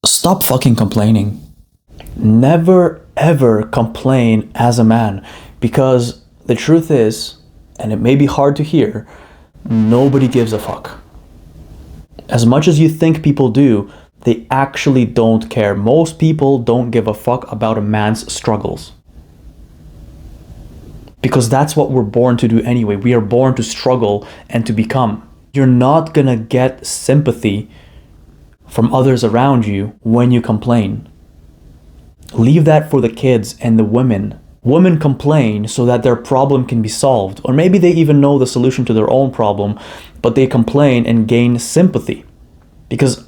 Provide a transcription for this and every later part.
Stop fucking complaining. Never ever complain as a man, because the truth is, and it may be hard to hear, nobody gives a fuck. As much as you think people do, they actually don't care. Most people don't give a fuck about a man's struggles. Because that's what we're born to do anyway. We are born to struggle and to become. You're not gonna get sympathy from others around you when you complain. Leave that for the kids and the women. Women complain so that their problem can be solved, or maybe they even know the solution to their own problem, but they complain and gain sympathy. Because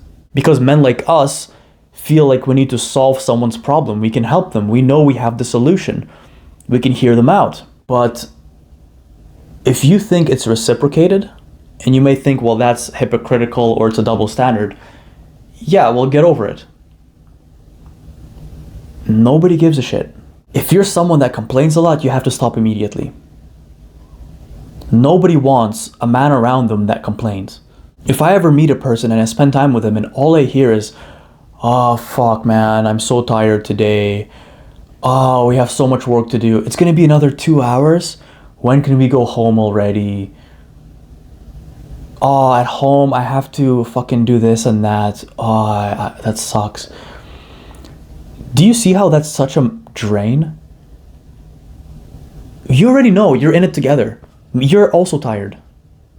men like us feel like we need to solve someone's problem. We can help them. We know we have the solution. We can hear them out. But if you think it's reciprocated, and you may think, well, that's hypocritical or it's a double standard, yeah, well, get over it. Nobody gives a shit. If you're someone that complains a lot, you have to stop immediately. Nobody wants a man around them that complains. If I ever meet a person and I spend time with them and all I hear is, oh, fuck, man, I'm so tired today. Oh, we have so much work to do. It's going to be another 2 hours. When can we go home already? Oh, at home, I have to fucking do this and that. Oh, that sucks. Do you see how that's such a drain? You already know you're in it together. You're also tired.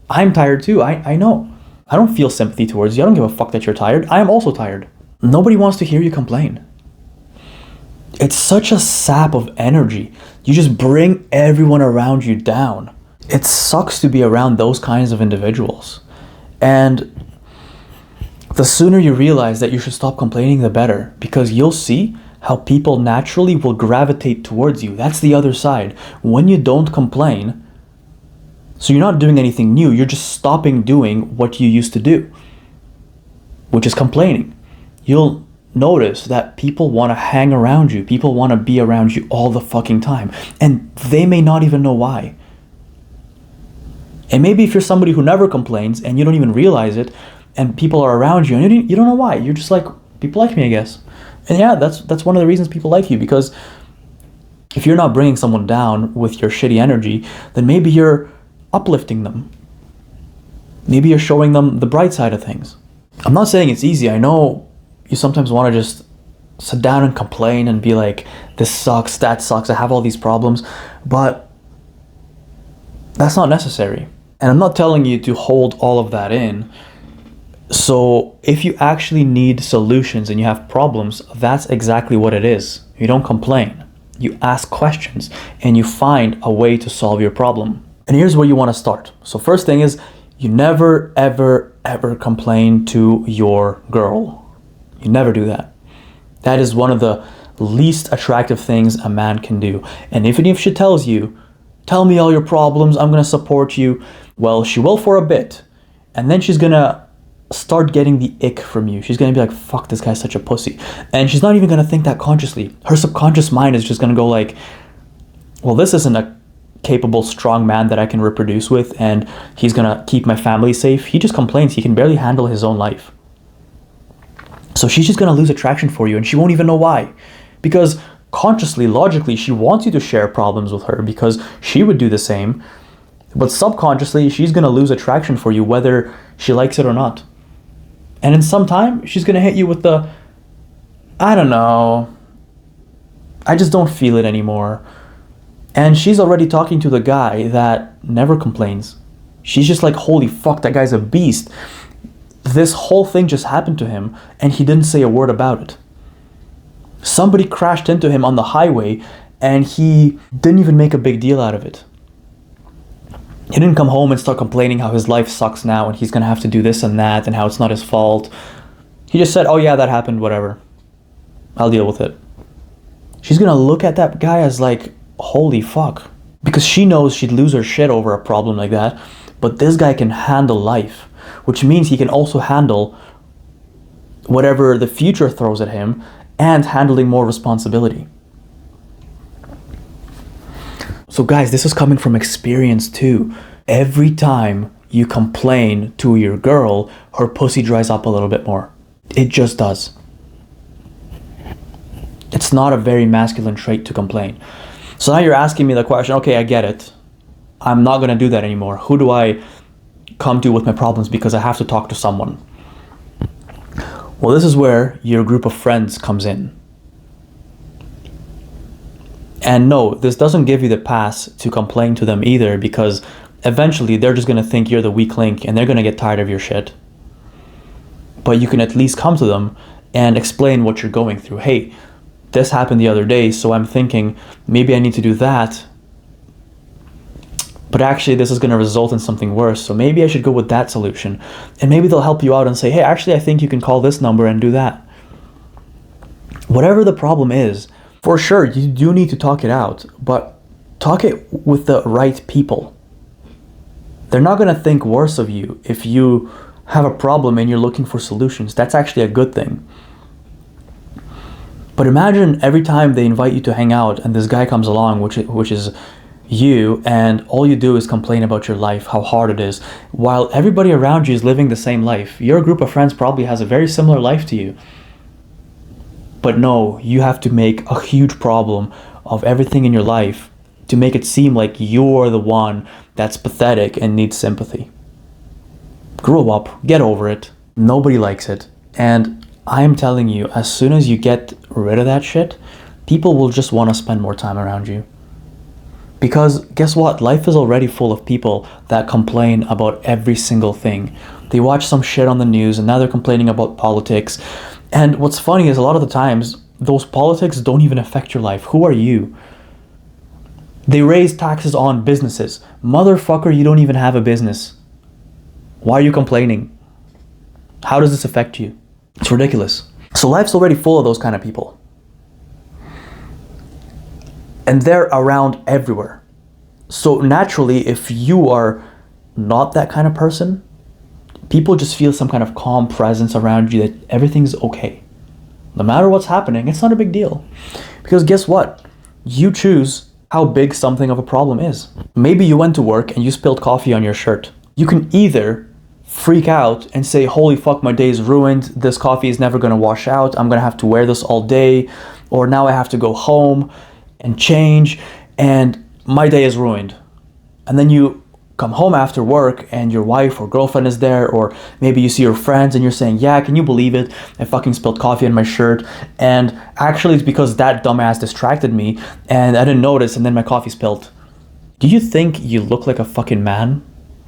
I'm tired too. I know. I don't feel sympathy towards you. I don't give a fuck that you're tired. I am also tired. Nobody wants to hear you complain. It's such a sap of energy. You just bring everyone around you down. It sucks to be around those kinds of individuals. And the sooner you realize that you should stop complaining, the better. Because you'll see how people naturally will gravitate towards you. That's the other side. When you don't complain, so you're not doing anything new, you're just stopping doing what you used to do, which is complaining. You'll notice that people want to hang around you. People want to be around you all the fucking time. And they may not even know why. And maybe if you're somebody who never complains and you don't even realize it, and people are around you and you don't know why, you're just like, people like me, I guess. And yeah, that's one of the reasons people like you, because if you're not bringing someone down with your shitty energy, then maybe you're uplifting them. Maybe you're showing them the bright side of things. I'm not saying it's easy. I know you sometimes want to just sit down and complain and be like, this sucks, that sucks, I have all these problems, but that's not necessary. And I'm not telling you to hold all of that in. So if you actually need solutions and you have problems, that's exactly what it is. You don't complain. You ask questions and you find a way to solve your problem. And here's where you want to start. So first thing is, you never, ever, ever complain to your girl. You never do that. That is one of the least attractive things a man can do. And even if she tells you, tell me all your problems, I'm going to support you, well, she will for a bit. And then she's going to start getting the ick from you. She's going to be like, fuck, this guy's such a pussy. And she's not even going to think that consciously. Her subconscious mind is just going to go like, well, this isn't a capable, strong man that I can reproduce with, and he's going to keep my family safe. He just complains. He can barely handle his own life. So she's just going to lose attraction for you, and she won't even know why. Because consciously, logically, she wants you to share problems with her because she would do the same. But subconsciously, she's going to lose attraction for you whether she likes it or not. And in some time, she's going to hit you with the, I don't know, I just don't feel it anymore. And she's already talking to the guy that never complains. She's just like, holy fuck, that guy's a beast. This whole thing just happened to him and he didn't say a word about it. Somebody crashed into him on the highway and he didn't even make a big deal out of it. He didn't come home and start complaining how his life sucks now and he's going to have to do this and that and how it's not his fault. He just said, oh yeah, that happened, whatever. I'll deal with it. She's going to look at that guy as like, holy fuck. Because she knows she'd lose her shit over a problem like that. But this guy can handle life, which means he can also handle whatever the future throws at him and handling more responsibility. So guys, this is coming from experience too. Every time you complain to your girl, her pussy dries up a little bit more. It just does. It's not a very masculine trait to complain. So now you're asking me the question, okay, I get it. I'm not going to do that anymore. Who do I come to with my problems because I have to talk to someone? Well, this is where your group of friends comes in. And no, this doesn't give you the pass to complain to them either, because eventually they're just going to think you're the weak link and they're going to get tired of your shit. But you can at least come to them and explain what you're going through. Hey, this happened the other day, so I'm thinking maybe I need to do that. But actually this is going to result in something worse, so maybe I should go with that solution. And maybe they'll help you out and say, hey, actually I think you can call this number and do that. Whatever the problem is, for sure, you do need to talk it out, but talk it with the right people. They're not going to think worse of you if you have a problem and you're looking for solutions. That's actually a good thing. But imagine every time they invite you to hang out and this guy comes along, which is you, and all you do is complain about your life, how hard it is, while everybody around you is living the same life. Your group of friends probably has a very similar life to you. But no, you have to make a huge problem of everything in your life to make it seem like you're the one that's pathetic and needs sympathy. Grow up, get over it. Nobody likes it. And I am telling you, as soon as you get rid of that shit, people will just want to spend more time around you. Because guess what? Life is already full of people that complain about every single thing. They watch some shit on the news and now they're complaining about politics. And what's funny is a lot of the times, those politics don't even affect your life. Who are you? They raise taxes on businesses. Motherfucker, you don't even have a business. Why are you complaining? How does this affect you? It's ridiculous. So life's already full of those kind of people. And they're around everywhere. So naturally, if you are not that kind of person, people just feel some kind of calm presence around you that everything's okay. No matter what's happening, it's not a big deal. Because guess what? You choose how big something of a problem is. Maybe you went to work and you spilled coffee on your shirt. You can either freak out and say, holy fuck, my day is ruined. This coffee is never gonna wash out. I'm gonna have to wear this all day. Or now I have to go home and change and my day is ruined. And then you come home after work and your wife or girlfriend is there, or maybe you see your friends and you're saying, yeah, can you believe it? I fucking spilled coffee on my shirt. And actually it's because that dumbass distracted me and I didn't notice and then my coffee spilled. Do you think you look like a fucking man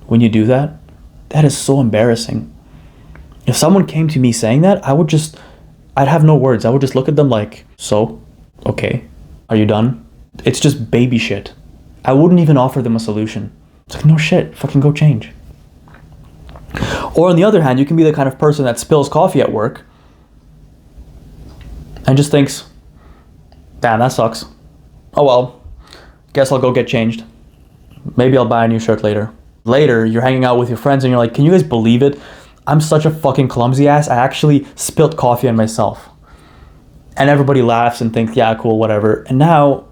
when you do that? That is so embarrassing. If someone came to me saying that, I'd have no words. I would just look at them like, so, okay, are you done? It's just baby shit. I wouldn't even offer them a solution. It's like, no shit, fucking go change. Or on the other hand, you can be the kind of person that spills coffee at work and just thinks, damn, that sucks. Oh well, guess I'll go get changed. Maybe I'll buy a new shirt later. Later, you're hanging out with your friends and you're like, can you guys believe it? I'm such a fucking clumsy ass. I actually spilled coffee on myself. And everybody laughs and thinks, yeah, cool, whatever. And now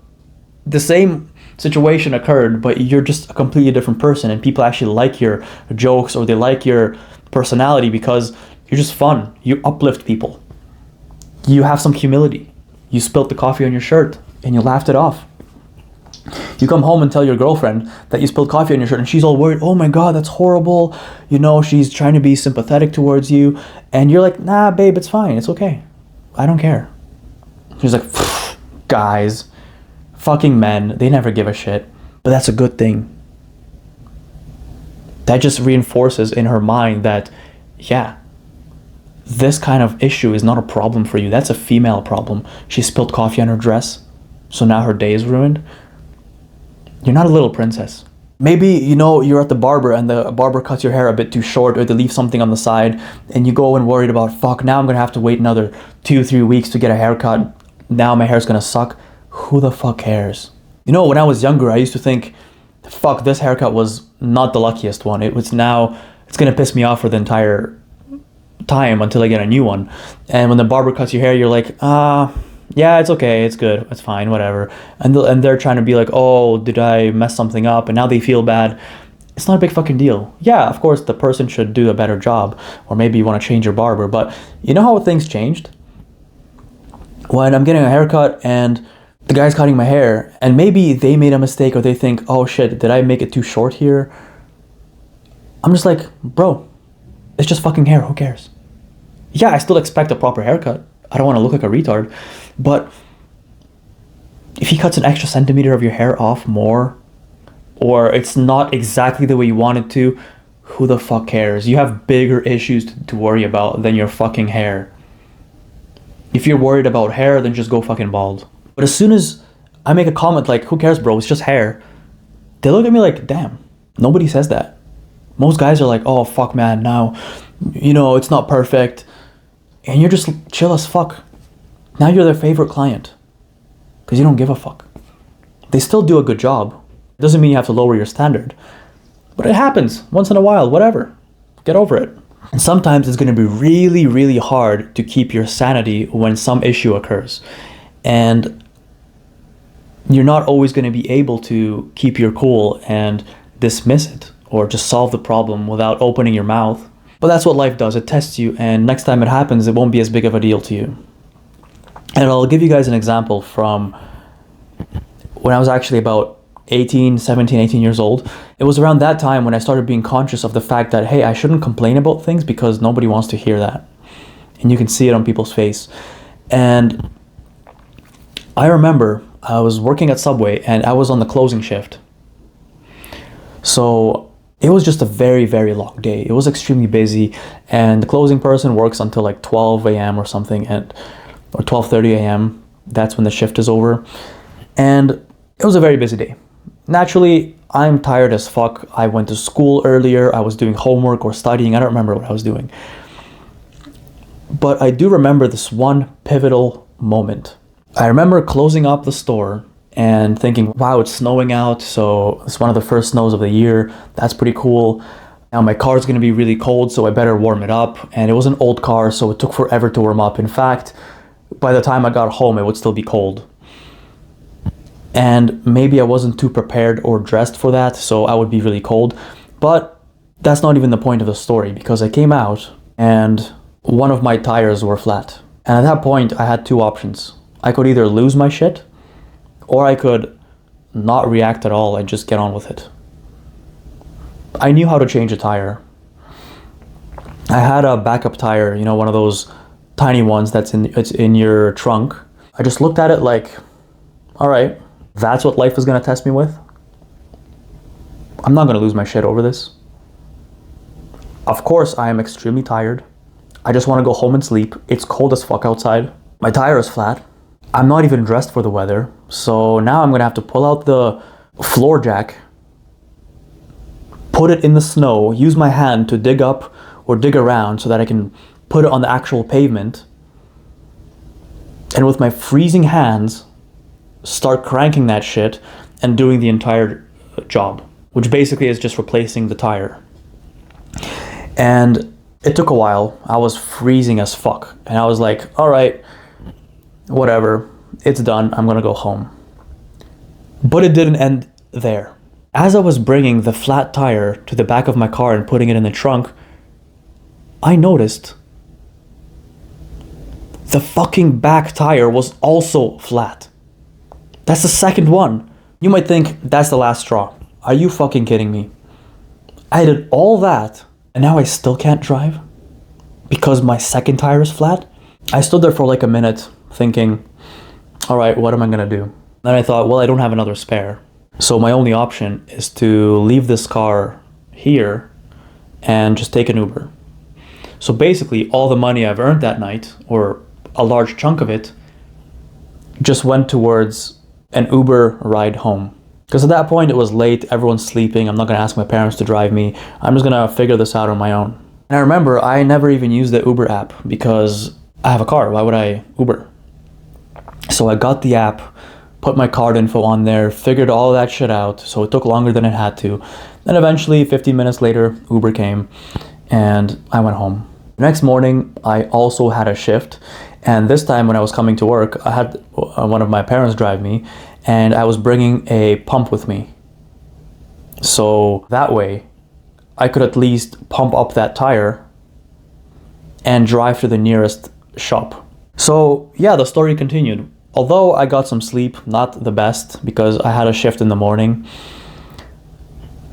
the same situation occurred, but you're just a completely different person and people actually like your jokes or they like your personality because you're just fun. You uplift people. You have some humility. You spilled the coffee on your shirt and you laughed it off. You come home and tell your girlfriend that you spilled coffee on your shirt and she's all worried, oh my god, that's horrible. You know, she's trying to be sympathetic towards you. And you're like, nah, babe, it's fine. It's okay. I don't care. She's like, guys, fucking men, they never give a shit. But that's a good thing. That just reinforces in her mind that, yeah, this kind of issue is not a problem for you. That's a female problem. She spilled coffee on her dress, so now her day is ruined. You're not a little princess. Maybe, you know, you're at the barber and the barber cuts your hair a bit too short or they leave something on the side and you go and worried about, fuck, now I'm gonna have to wait another 2-3 weeks to get a haircut. Now my hair's gonna suck. Who the fuck cares? You know, when I was younger, I used to think, fuck, this haircut was not the luckiest one. It's gonna piss me off for the entire time until I get a new one. And when the barber cuts your hair, you're like, yeah, it's okay, it's good, it's fine, whatever. And they're trying to be like, oh, did I mess something up? And now they feel bad. It's not a big fucking deal. Yeah, of course, the person should do a better job, or maybe you want to change your barber, but you know how things changed? when I'm getting a haircut and the guy's cutting my hair, and maybe they made a mistake or they think, oh shit, did I make it too short here? I'm just like, bro, it's just fucking hair, who cares? Yeah, I still expect a proper haircut. I don't want to look like a retard. But if he cuts an extra centimeter of your hair off more, or it's not exactly the way you want it to, who the fuck cares? You have bigger issues to worry about than your fucking hair. If you're worried about hair, then just go fucking bald. But as soon as I make a comment like, who cares, bro, it's just hair, they look at me like, damn, nobody says that. Most guys are like, oh, fuck, man, now, it's not perfect. And you're just chill as fuck. Now you're their favorite client. Because you don't give a fuck. They still do a good job. It doesn't mean you have to lower your standard. But it happens once in a while, whatever. Get over it. And sometimes it's going to be really, really hard to keep your sanity when some issue occurs. And you're not always going to be able to keep your cool and dismiss it or just solve the problem without opening your mouth. But that's what life does. It tests you, and next time it happens, it won't be as big of a deal to you. And I'll give you guys an example from when I was actually about 18 years old. It was around that time when I started being conscious of the fact that, hey, I shouldn't complain about things because nobody wants to hear that. And you can see it on people's face. And I remember I was working at Subway and I was on the closing shift. So it was just a very, very long day. It was extremely busy, and the closing person works until like 12 a.m. or something, or 12:30 a.m. That's when the shift is over. And it was a very busy day. Naturally, I'm tired as fuck. I went to school earlier. I was doing homework or studying. I don't remember what I was doing. But I do remember this one pivotal moment. I remember closing up the store and thinking, wow, it's snowing out, so it's one of the first snows of the year. That's pretty cool. Now my car's gonna be really cold, so I better warm it up. And it was an old car, so it took forever to warm up. In fact, by the time I got home, it would still be cold. And maybe I wasn't too prepared or dressed for that, so I would be really cold. But that's not even the point of the story, because I came out and one of my tires were flat. And at that point, I had two options. I could either lose my shit, or I could not react at all and just get on with it. I knew how to change a tire. I had a backup tire, one of those tiny ones it's in your trunk. I just looked at it like, all right, that's what life is gonna test me with. I'm not gonna lose my shit over this. Of course, I am extremely tired. I just wanna go home and sleep. It's cold as fuck outside. My tire is flat. I'm not even dressed for the weather, so now I'm gonna have to pull out the floor jack, put it in the snow, use my hand to dig up or dig around so that I can put it on the actual pavement, and with my freezing hands, start cranking that shit and doing the entire job, which basically is just replacing the tire. And it took a while. I was freezing as fuck, and I was like, all right, whatever, it's done, I'm gonna go home. But it didn't end there. As I was bringing the flat tire to the back of my car and putting it in the trunk, I noticed the fucking back tire was also flat. That's the second one. You might think that's the last straw. Are you fucking kidding me? I did all that and now I still can't drive because my second tire is flat? I stood there for like a minute thinking, all right, what am I gonna do? Then I thought, well, I don't have another spare. So my only option is to leave this car here and just take an Uber. So basically all the money I've earned that night, or a large chunk of it, just went towards an Uber ride home. Because at that point it was late, everyone's sleeping, I'm not gonna ask my parents to drive me, I'm just gonna figure this out on my own. And I remember I never even used the Uber app because I have a car, why would I Uber? So I got the app, put my card info on there, figured all that shit out, so it took longer than it had to. Then eventually, 15 minutes later, Uber came, and I went home. The next morning, I also had a shift, and this time when I was coming to work, I had one of my parents drive me, and I was bringing a pump with me. So that way, I could at least pump up that tire and drive to the nearest shop. So yeah, the story continued. Although I got some sleep, not the best, because I had a shift in the morning,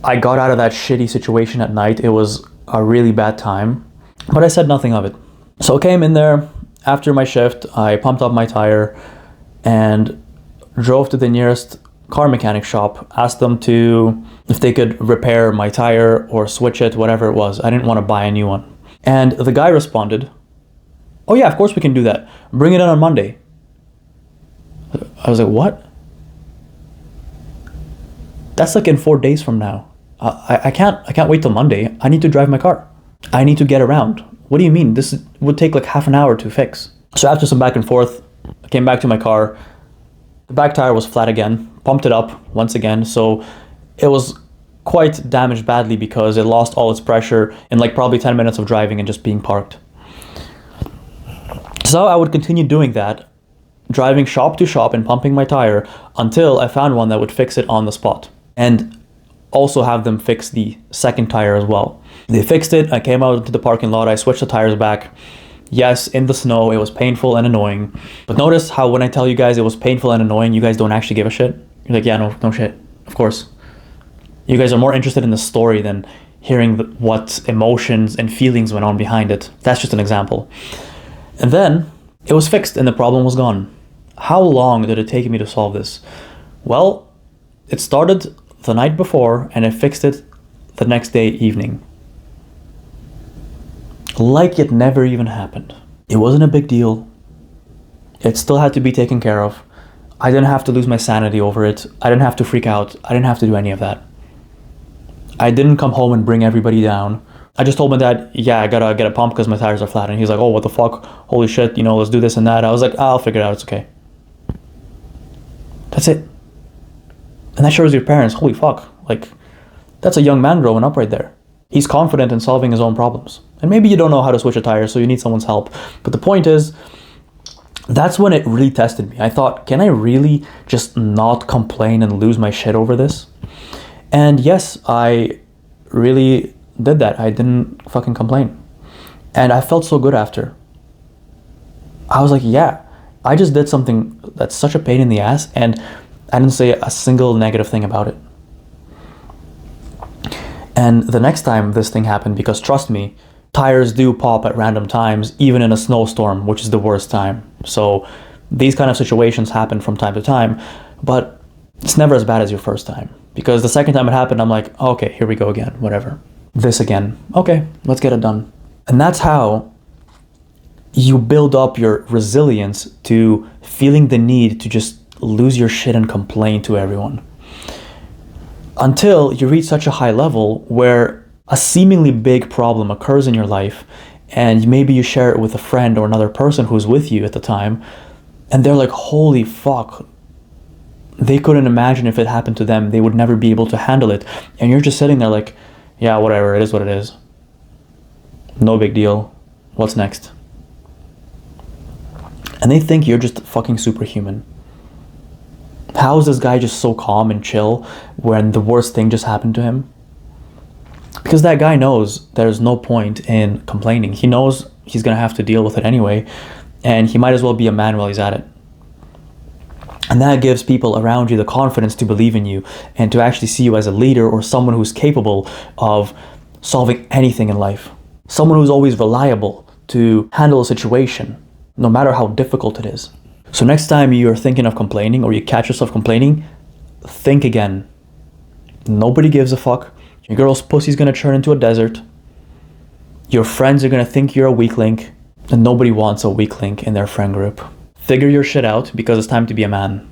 I got out of that shitty situation at night. It was a really bad time, but I said nothing of it. So I came in there after my shift, I pumped up my tire and drove to the nearest car mechanic shop, asked them if they could repair my tire or switch it, whatever it was. I didn't want to buy a new one. And the guy responded, "Oh yeah, of course we can do that. Bring it in on Monday." I was like, "What? That's like in 4 days from now. I can't wait till Monday. I need to drive my car. I need to get around. What do you mean? This would take like half an hour to fix." So after some back and forth, I came back to my car. The back tire was flat again, pumped it up once again. So it was quite damaged badly because it lost all its pressure in like probably 10 minutes of driving and just being parked. So I would continue doing that, driving shop to shop and pumping my tire until I found one that would fix it on the spot and also have them fix the second tire as well. They fixed it. I came out into the parking lot. I switched the tires back. Yes, in the snow, it was painful and annoying. But notice how when I tell you guys it was painful and annoying, you guys don't actually give a shit. You're like, yeah, no shit. Of course. You guys are more interested in the story than hearing what emotions and feelings went on behind it. That's just an example. And then it was fixed and the problem was gone. How long did it take me to solve this? Well, it started the night before and I fixed it the next day evening. Like it never even happened. It wasn't a big deal. It still had to be taken care of. I didn't have to lose my sanity over it. I didn't have to freak out. I didn't have to do any of that. I didn't come home and bring everybody down. I just told my dad, yeah, I gotta get a pump because my tires are flat. And he's like, oh, what the fuck? Holy shit, let's do this and that. I was like, I'll figure it out. It's okay. That's it. And that shows your parents, holy fuck. Like, that's a young man growing up right there. He's confident in solving his own problems. And maybe you don't know how to switch a tire, so you need someone's help. But the point is, that's when it really tested me. I thought, can I really just not complain and lose my shit over this? And yes, I really did that. I didn't fucking complain. And I felt so good after. I was like, yeah, I just did something that's such a pain in the ass, and I didn't say a single negative thing about it. And the next time this thing happened, because trust me, tires do pop at random times, even in a snowstorm, which is the worst time. So these kind of situations happen from time to time, but it's never as bad as your first time. Because the second time it happened, I'm like, okay, here we go again, whatever. This again. Okay, let's get it done. And that's how you build up your resilience to feeling the need to just lose your shit and complain to everyone. Until you reach such a high level where a seemingly big problem occurs in your life and maybe you share it with a friend or another person who's with you at the time, and they're like, holy fuck, they couldn't imagine if it happened to them, they would never be able to handle it. And you're just sitting there like, yeah, whatever, it is what it is. No big deal. What's next? And they think you're just fucking superhuman. How is this guy just so calm and chill when the worst thing just happened to him? Because that guy knows there's no point in complaining. He knows he's going to have to deal with it anyway, and he might as well be a man while he's at it. And that gives people around you the confidence to believe in you and to actually see you as a leader or someone who's capable of solving anything in life. Someone who's always reliable to handle a situation, no matter how difficult it is. So next time you're thinking of complaining or you catch yourself complaining, think again. Nobody gives a fuck. Your girl's pussy's gonna turn into a desert. Your friends are gonna think you're a weak link, and nobody wants a weak link in their friend group. Figure your shit out because it's time to be a man.